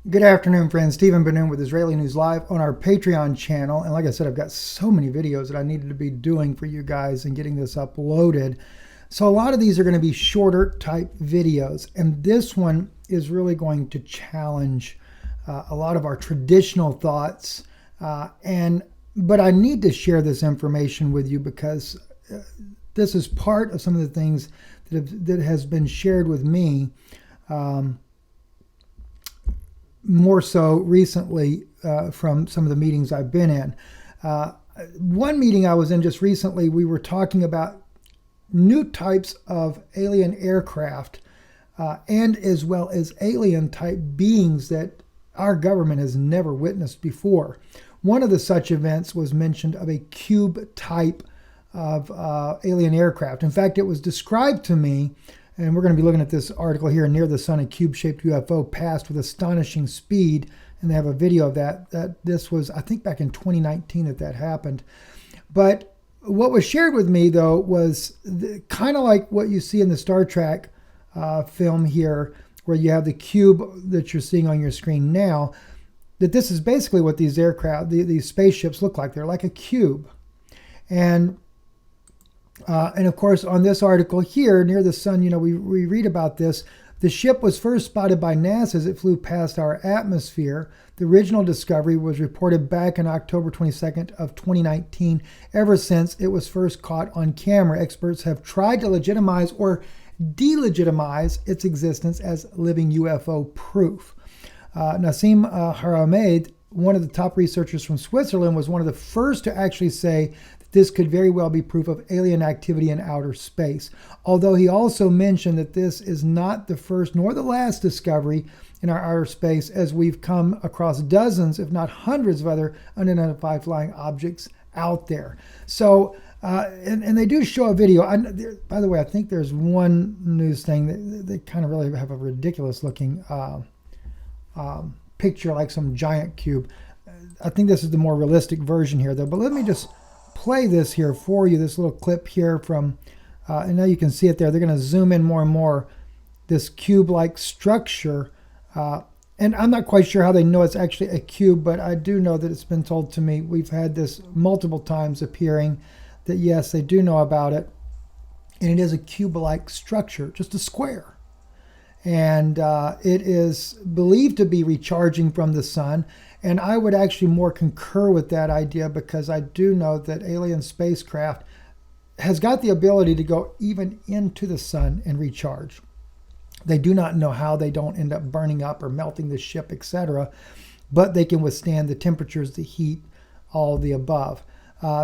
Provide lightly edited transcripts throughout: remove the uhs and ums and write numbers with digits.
Good afternoon, friends. Stephen Ben-Nun with Israeli News Live on our Patreon channel. And like I said, I've got so many videos that I needed to be doing for you guys and getting this uploaded. So a lot of these are going to be shorter type videos. And this one is really going to challenge a lot of our traditional thoughts. But I need to share this information with you because this is part of some of the things that has been shared with me. More so recently from some of the meetings I've been in. One meeting I was in just recently, we were talking about new types of alien aircraft and as well as alien type beings that our government has never witnessed before. One of the such events was mentioned of a cube type of alien aircraft. In fact, it was described to me, and we're going to be looking at this article here, near the sun, a cube-shaped UFO passed with astonishing speed. And they have a video of that. This was, I think, back in 2019 that happened. But what was shared with me, though, was kind of like what you see in the Star Trek film here, where you have the cube that you're seeing on your screen now, that this is basically what these aircraft, these spaceships look like. They're like a cube. And of course, on this article here, near the sun, we read about this. The ship was first spotted by NASA as it flew past our atmosphere. The original discovery was reported back on October 22nd of 2019. Ever since it was first caught on camera, experts have tried to legitimize or delegitimize its existence as living UFO proof. Nassim Harameid, one of the top researchers from Switzerland, was one of the first to actually say this could very well be proof of alien activity in outer space. Although he also mentioned that this is not the first nor the last discovery in our outer space, as we've come across dozens, if not hundreds, of other unidentified flying objects out there. So, and they do show a video. By the way, I think there's one news thing that they kind of really have a ridiculous looking picture, like some giant cube. I think this is the more realistic version here, though. But let me just play this here for you, this little clip here from, and now you can see it there. They're going to zoom in more and more, this cube-like structure. And I'm not quite sure how they know it's actually a cube, but I do know that it's been told to me. We've had this multiple times appearing, that yes, they do know about it. And it is a cube-like structure, just a square. And it is believed to be recharging from the sun. And I would actually more concur with that idea, because I do know that alien spacecraft has got the ability to go even into the sun and recharge. They do not know how they don't end up burning up or melting the ship, etc. But they can withstand the temperatures, the heat, all the above.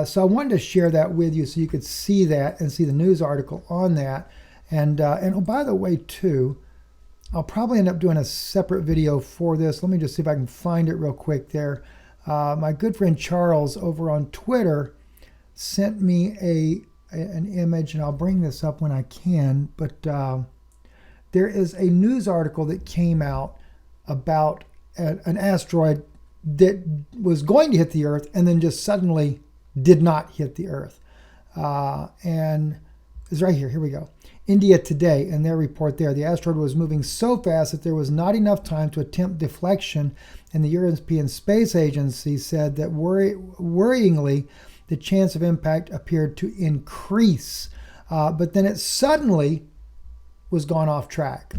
So I wanted to share that with you so you could see that and see the news article on that. And oh, by the way, too, I'll probably end up doing a separate video for this. Let me just see if I can find it real quick there. My good friend Charles over on Twitter sent me an image, and I'll bring this up when I can. But there is a news article that came out about an asteroid that was going to hit the Earth and then just suddenly did not hit the Earth. And it's right here. Here we go. India Today, and their report there, the asteroid was moving so fast that there was not enough time to attempt deflection, and the European Space Agency said that worryingly, the chance of impact appeared to increase. But then it suddenly was gone off track.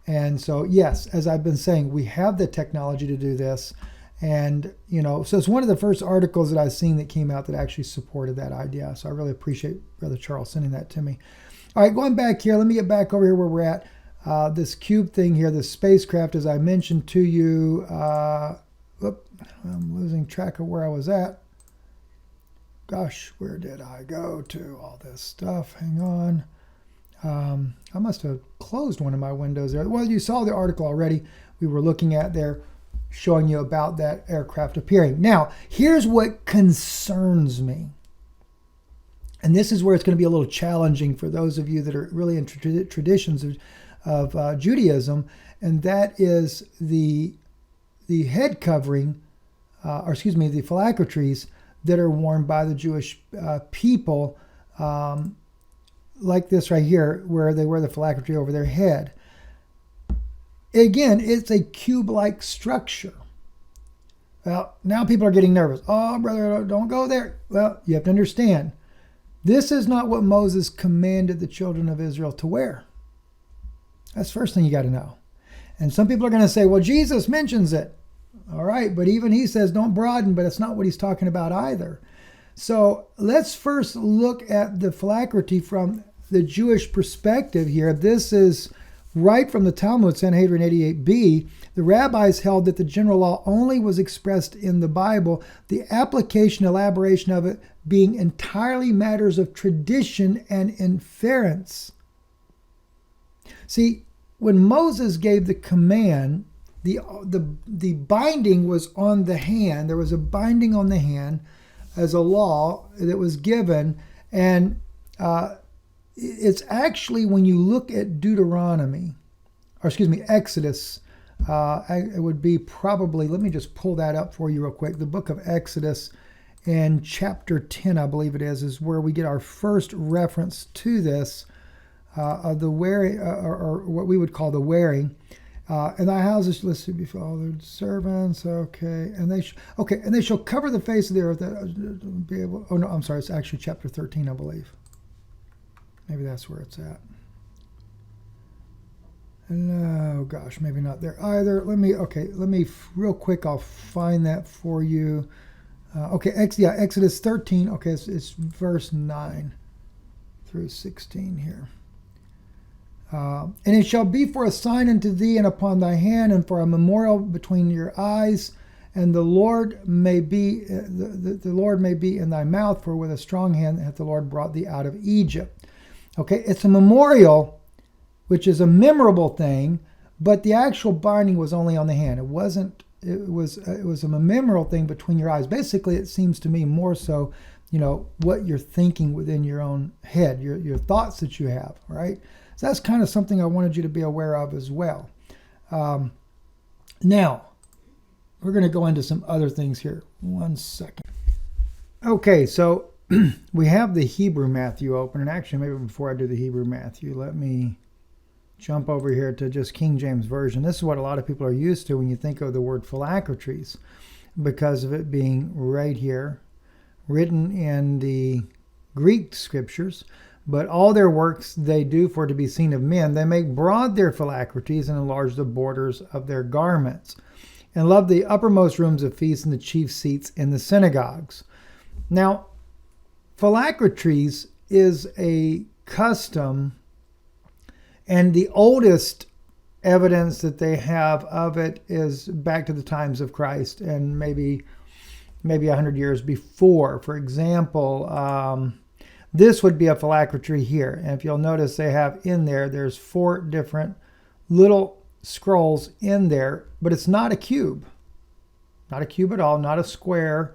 And so, yes, as I've been saying, we have the technology to do this. And, so it's one of the first articles that I've seen that came out that actually supported that idea. So I really appreciate Brother Charles sending that to me. All right, going back here, let me get back over here where we're at. This cube thing here, this spacecraft, as I mentioned to you. I'm losing track of where I was at. Gosh, where did I go to all this stuff? Hang on. I must have closed one of my windows there. Well, you saw the article already we were looking at there, showing you about that aircraft appearing. Now, here's what concerns me. And this is where it's going to be a little challenging for those of you that are really into traditions of Judaism, and that is the head covering, the phylacteries that are worn by the Jewish people, like this right here, where they wear the phylactery over their head. Again, it's a cube-like structure. Well, now people are getting nervous. Oh, brother, don't go there. Well, you have to understand, this is not what Moses commanded the children of Israel to wear. That's the first thing you got to know. And some people are going to say, well, Jesus mentions it. All right, but even he says don't broaden, but it's not what he's talking about either. So let's first look at the Phylactery from the Jewish perspective here. This is right from the Talmud, Sanhedrin 88b. The rabbis held that the general law only was expressed in the Bible, the application, elaboration of it being entirely matters of tradition and inference. See, when Moses gave the command, the binding was on the hand. There was a binding on the hand as a law that was given, and it's actually, when you look at Exodus, it would be probably, let me just pull that up for you real quick. The book of Exodus in chapter 10, I believe it is where we get our first reference to this, of the wearing, or what we would call the wearing. And thy houses, let's see, be fathered servants, okay, and they shall cover the face of the earth, that be able. Oh no, I'm sorry, it's actually chapter 13, I believe. Maybe that's where it's at. No, gosh, maybe not there either. Let me real quick, I'll find that for you. Exodus 13. Okay, it's verse 9 through 16 here. And it shall be for a sign unto thee and upon thy hand, and for a memorial between your eyes, and the Lord may be the Lord may be in thy mouth, for with a strong hand hath the Lord brought thee out of Egypt. Okay, it's a memorial, which is a memorable thing, but the actual binding was only on the hand. It wasn't. It was a memorable thing between your eyes. Basically, it seems to me more so, what you're thinking within your own head, your thoughts that you have, right? So that's kind of something I wanted you to be aware of as well. Now, we're going to go into some other things here. 1 second. Okay, so we have the Hebrew Matthew open. And actually, maybe before I do the Hebrew Matthew, let me jump over here to just King James Version. This is what a lot of people are used to when you think of the word phylacteries, because of it being right here, written in the Greek scriptures. But all their works they do for to be seen of men. They make broad their phylacteries and enlarge the borders of their garments, and love the uppermost rooms of feasts and the chief seats in the synagogues. Now, phylacteries is a custom, and the oldest evidence that they have of it is back to the times of Christ, and maybe 100 years before. For example, this would be a phylactery here. And if you'll notice, they have in there's 4 different little scrolls in there, but it's not a cube. Not a cube at all, not a square.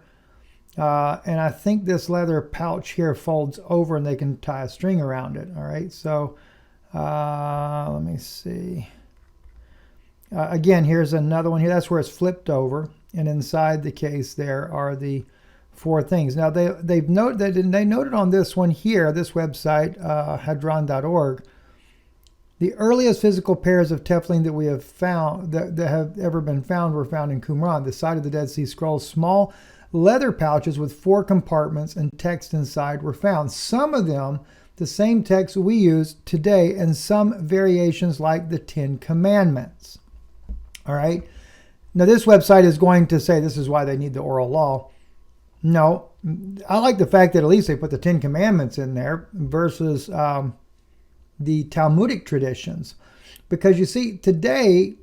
And I think this leather pouch here folds over and they can tie a string around it. All right, so let me see. Again, here's another one here. That's where it's flipped over. And inside the case there are the 4 things. Now they noted on this one here, this website, hadron.org, the earliest physical pairs of tefillin that we have found, that have ever been found, were found in Qumran, the site of the Dead Sea Scrolls. Small leather pouches with 4 compartments and text inside were found. Some of them, the same text we use today, and some variations like the 10 Commandments. All right. Now this website is going to say this is why they need the oral law. No, I like the fact that at least they put the 10 Commandments in there versus the Talmudic traditions. Because you see, today,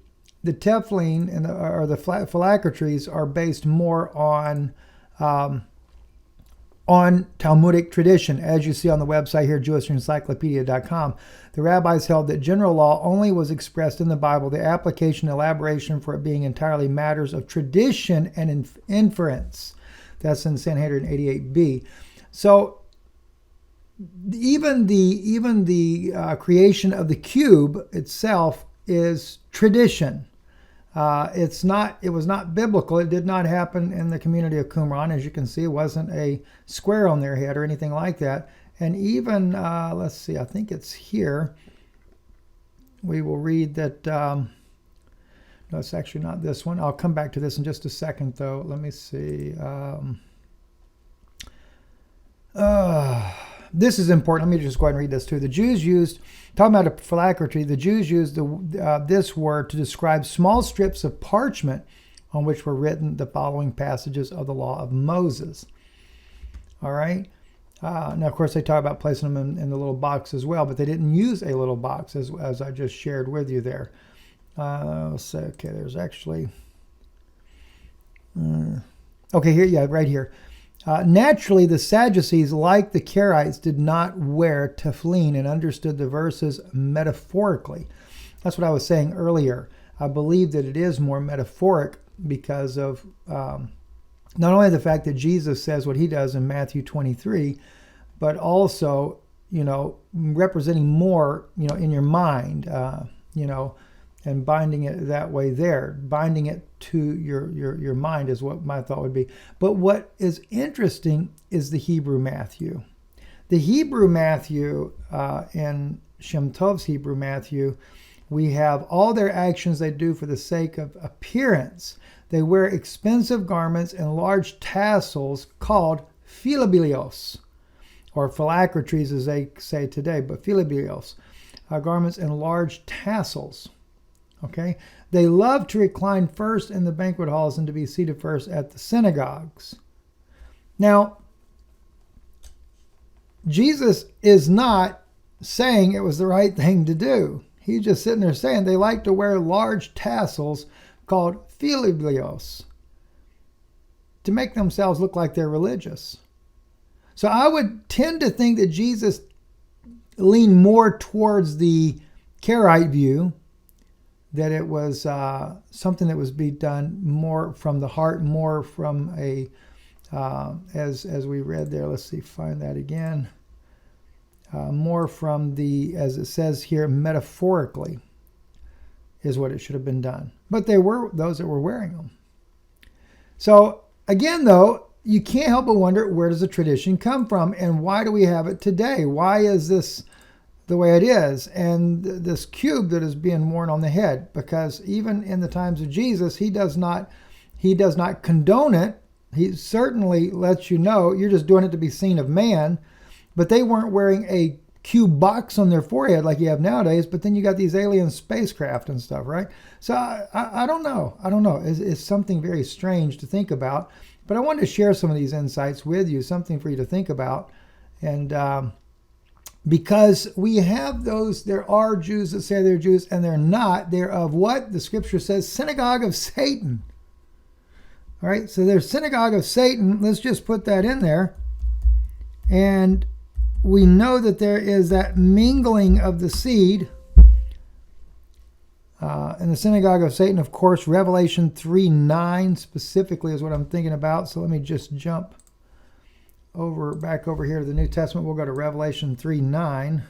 the tefillin or the phylacteries are based more on Talmudic tradition. As you see on the website here, JewishEncyclopedia.com, the rabbis held that general law only was expressed in the Bible, the application, elaboration for it being entirely matters of tradition and inference. That's in Sanhedrin 88b. So even the creation of the cube itself is tradition. It was not biblical. It did not happen in the community of Qumran. As you can see, it wasn't a square on their head or anything like that. And even, let's see, I think it's here. We will read that No, it's actually not this one. I'll come back to this in just a second, though. Let me see. This is important. Let me just go ahead and read this too. The Jews used, talking about a phylactery, the Jews used this word to describe small strips of parchment on which were written the following passages of the law of Moses. All right. Now, of course, they talk about placing them in the little box as well, but they didn't use a little box as I just shared with you there. So, okay, there's actually... okay, here, yeah, right here. Naturally, the Sadducees, like the Karaites, did not wear tefillin and understood the verses metaphorically. That's what I was saying earlier. I believe that it is more metaphoric because of not only the fact that Jesus says what he does in Matthew 23, but also, representing more, in your mind, and binding it that way there. Binding it to your mind is what my thought would be. But what is interesting is the Hebrew Matthew. The Hebrew Matthew, in Shem Tov's Hebrew Matthew, we have all their actions they do for the sake of appearance. They wear expensive garments and large tassels called philabilios, or phylacteries as they say today, but philabilios, garments and large tassels. Okay, they love to recline first in the banquet halls and to be seated first at the synagogues. Now, Jesus is not saying it was the right thing to do. He's just sitting there saying they like to wear large tassels called philabilios to make themselves look like they're religious. So I would tend to think that Jesus leaned more towards the Karaite view, that it was something that was being done more from the heart, more from a, as we read there, let's see, find that again, more from the, as it says here, metaphorically is what it should have been done. But there were those that were wearing them. So again, though, you can't help but wonder, where does the tradition come from and why do we have it today? Why is this the way it is? And this cube that is being worn on the head, because even in the times of Jesus, he does not condone it. He certainly lets you know you're just doing it to be seen of man, but they weren't wearing a cube box on their forehead like you have nowadays, but then you got these alien spacecraft and stuff, right? So I don't know. It's something very strange to think about, but I wanted to share some of these insights with you, something for you to think about. And because we have those, there are Jews that say they're Jews and they're not. They're of what the scripture says, synagogue of Satan. All right, so they're synagogue of Satan. Let's just put that in there. And we know that there is that mingling of the seed in the synagogue of Satan. Of course, Revelation 3:9 specifically is what I'm thinking about. So let me just jump back over here to the New Testament. We'll go to Revelation 3:9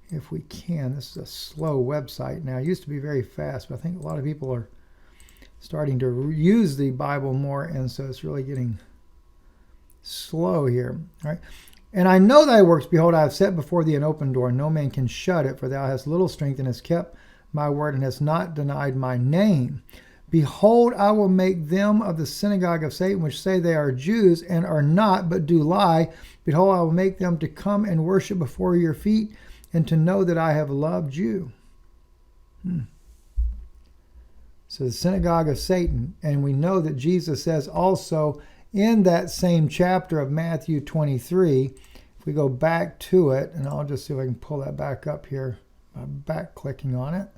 if we can. This is a slow website now. It used to be very fast, but I think a lot of people are starting to use the Bible more, and so it's really getting slow here. All right. And I know thy works. Behold, I have set before thee an open door, and no man can shut it, for thou hast little strength, and hast kept my word, and hast not denied my name. Behold, I will make them of the synagogue of Satan, which say they are Jews, and are not, but do lie. Behold, I will make them to come and worship before your feet, and to know that I have loved you. So the synagogue of Satan. And we know that Jesus says also in that same chapter of Matthew 23, if we go back to it, and I'll just see if I can pull that back up here by back clicking on it.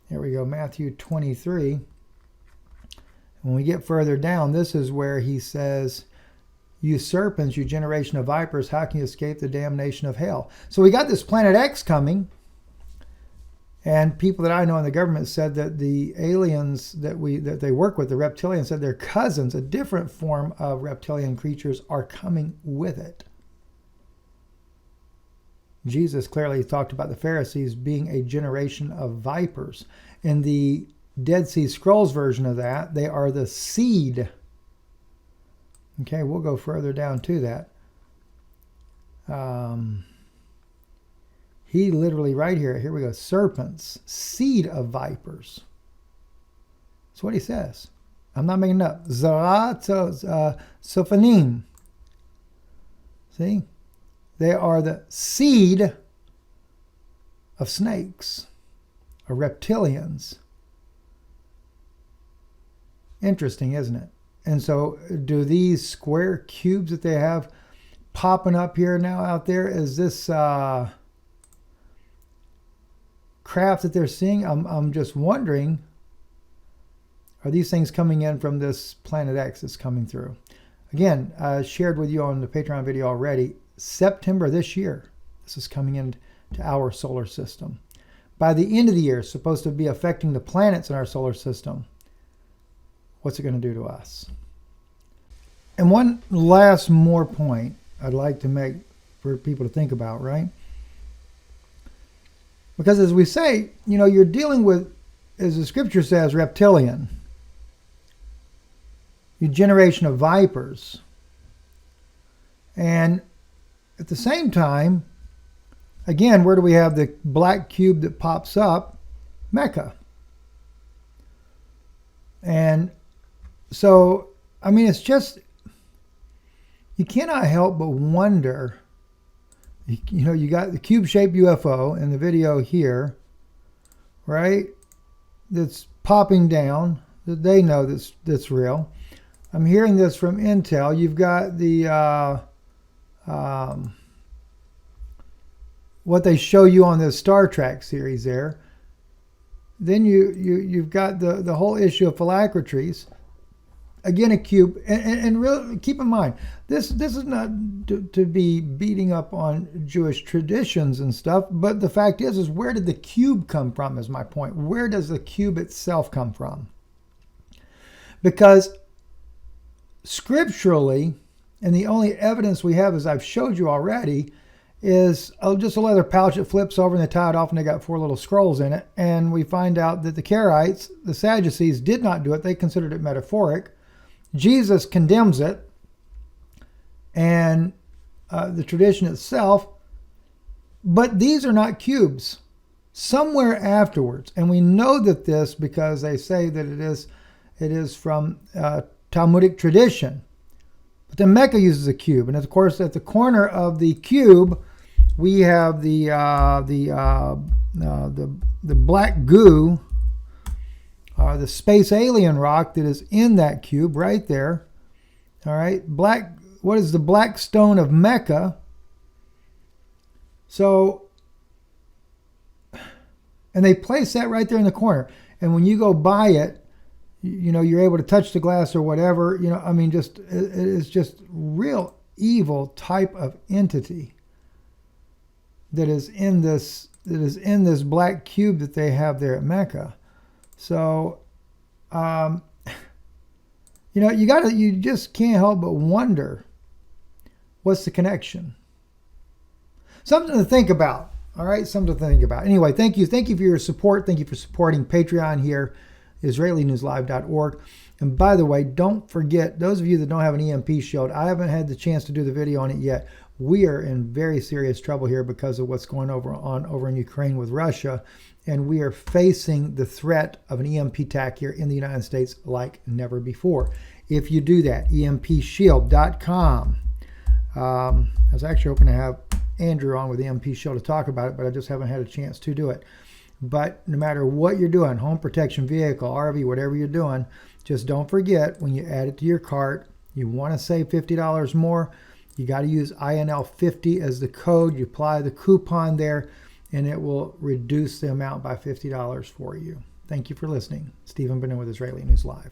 There we go, Matthew 23. When we get further down, this is where he says, you serpents, you generation of vipers, how can you escape the damnation of hell? So we got this Planet X coming. And people that I know in the government said that the aliens that they work with, the reptilians, said their cousins, a different form of reptilian creatures, are coming with it. Jesus clearly talked about the Pharisees being a generation of vipers. In the Dead Sea Scrolls version of that, they are the seed. Okay, we'll go further down to that. He literally, right here we go, serpents, seed of vipers. That's what he says. I'm not making it up. Zarat Sophanim. See? They are the seed of snakes, or reptilians. Interesting, isn't it? And so do these square cubes that they have popping up here now out there, is this craft that they're seeing? I'm just wondering, are these things coming in from this Planet X that's coming through? Again, I shared with you on the Patreon video already, September this year, this is coming into our solar system. By the end of the year, it's supposed to be affecting the planets in our solar system. What's it going to do to us? And one last more point I'd like to make for people to think about, right? Because as we say, you know, you're dealing with, as the scripture says, reptilian. Your generation of vipers. And at the same time, again, where do we have the black cube that pops up? Mecca. And so, I mean, it's just, you cannot help but wonder, you know, you got the cube-shaped UFO in the video here, right? That's popping down, that they know that's real. I'm hearing this from Intel. You've got the, what they show you on the Star Trek series there. Then you've got the whole issue of phylacteries. Again, a cube, and really keep in mind, this is not to be beating up on Jewish traditions and stuff, but the fact is where did the cube come from is my point. Where does the cube itself come from? Because scripturally, and the only evidence we have, as I've showed you already, is just a leather pouch that flips over and they tie it off and they got 4 little scrolls in it. And we find out that the Karaites, the Sadducees, did not do it. They considered it metaphoric. Jesus condemns it, and the tradition itself, but these are not cubes. Somewhere afterwards, and we know that this because they say that it is from Talmudic tradition. But then Mecca uses a cube, and of course at the corner of the cube we have the black goo. The space alien rock that is in that cube right there. All right, what is the black stone of Mecca? So, and they place that right there in the corner. And when you go by it, you know, you're able to touch the glass or whatever. You know, I mean, it is just real evil type of entity that is in this black cube that they have there at Mecca. So, you know, you just can't help but wonder, what's the connection? Something to think about. All right, something to think about. Anyway, thank you for your support. Thank you for supporting Patreon here, IsraeliNewsLive.org. And by the way, don't forget, those of you that don't have an EMP shield, I haven't had the chance to do the video on it yet. We are in very serious trouble here because of what's going over in Ukraine with Russia. And we are facing the threat of an EMP attack here in the United States like never before. If you do that, EMPshield.com. I was actually hoping to have Andrew on with EMP Shield to talk about it, but I just haven't had a chance to do it. But no matter what you're doing, home protection, vehicle, RV, whatever you're doing, just don't forget when you add it to your cart, you want to save $50 more, you got to use INL50 as the code. You apply the coupon there, and it will reduce the amount by $50 for you. Thank you for listening. Stephen Ben-Nun with Israeli News Live.